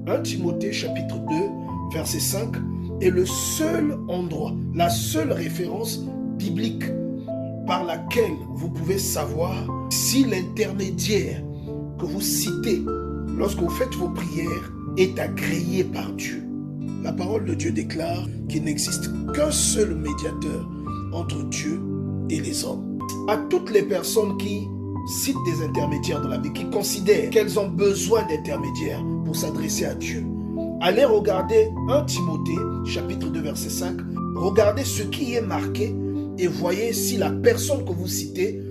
1 Timothée chapitre 2, verset 5 est le seul endroit, la seule référence biblique par laquelle vous pouvez savoir si l'intermédiaire que vous citez lorsque vous faites vos prières est agréé par Dieu. La parole de Dieu déclare qu'il n'existe qu'un seul médiateur entre Dieu et les hommes. À toutes les personnes qui citent des intermédiaires dans la Bible, qui considèrent qu'elles ont besoin d'intermédiaires pour s'adresser à Dieu, allez regarder 1 Timothée chapitre 2 verset 5, regardez ce qui est marqué et voyez si la personne que vous citez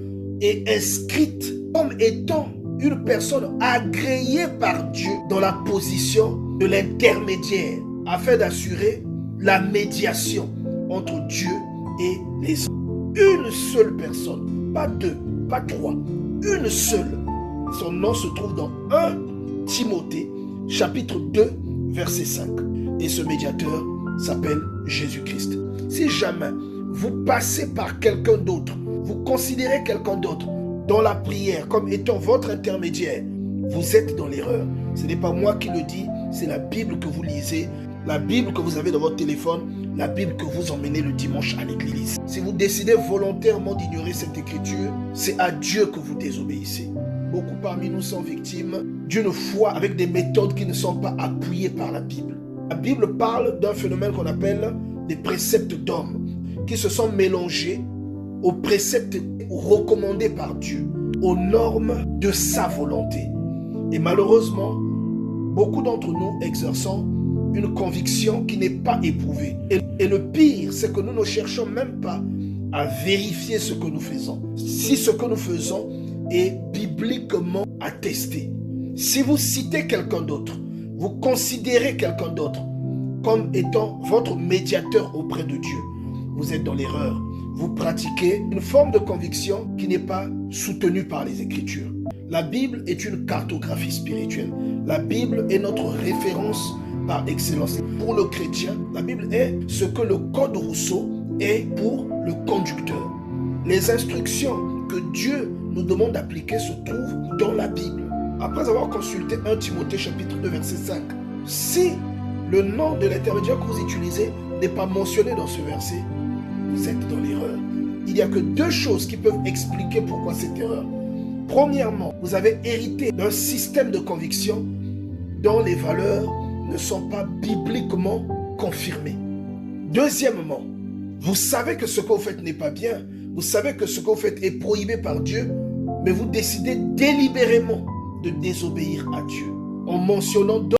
est inscrite comme étant une personne agréée par Dieu dans la position de l'intermédiaire afin d'assurer la médiation entre Dieu et les hommes. Une seule personne, pas deux, pas trois, une seule. Son nom se trouve dans 1 Timothée chapitre 2 verset 5. Et ce médiateur s'appelle Jésus-Christ. Si jamais vous passez par quelqu'un d'autre, vous considérez quelqu'un d'autre dans la prière comme étant votre intermédiaire, vous êtes dans l'erreur. Ce n'est pas moi qui le dis, c'est la Bible que vous lisez, la Bible que vous avez dans votre téléphone, la Bible que vous emmenez le dimanche à l'église. Si vous décidez volontairement d'ignorer cette écriture, c'est à Dieu que vous désobéissez. Beaucoup parmi nous sont victimes d'une foi avec des méthodes qui ne sont pas appuyées par la Bible. La Bible parle d'un phénomène qu'on appelle des préceptes d'hommes qui se sont mélangés aux préceptes recommandés par Dieu, aux normes de sa volonté. Et malheureusement, beaucoup d'entre nous exerçons une conviction qui n'est pas éprouvée. Et le pire, c'est que nous ne cherchons même pas à vérifier ce que nous faisons. Si ce que nous faisons est bibliquement attesté. Si vous citez quelqu'un d'autre, vous considérez quelqu'un d'autre comme étant votre médiateur auprès de Dieu, vous êtes dans l'erreur. Vous pratiquez une forme de conviction qui n'est pas soutenue par les Écritures. La Bible est une cartographie spirituelle. La Bible est notre référence par excellence. Pour le chrétien, la Bible est ce que le Code Rousseau est pour le conducteur. Les instructions que Dieu nous demande d'appliquer se trouvent dans la Bible. Après avoir consulté 1 Timothée chapitre 2 verset 5, si le nom de l'intermédiaire que vous utilisez n'est pas mentionné dans ce verset, vous êtes dans l'erreur. Il n'y a que deux choses qui peuvent expliquer pourquoi cette erreur. Premièrement, vous avez hérité d'un système de conviction dont les valeurs ne sont pas bibliquement confirmées. Deuxièmement, vous savez que ce que vous faites n'est pas bien, vous savez que ce que vous faites est prohibé par Dieu, mais vous décidez délibérément de désobéir à Dieu en mentionnant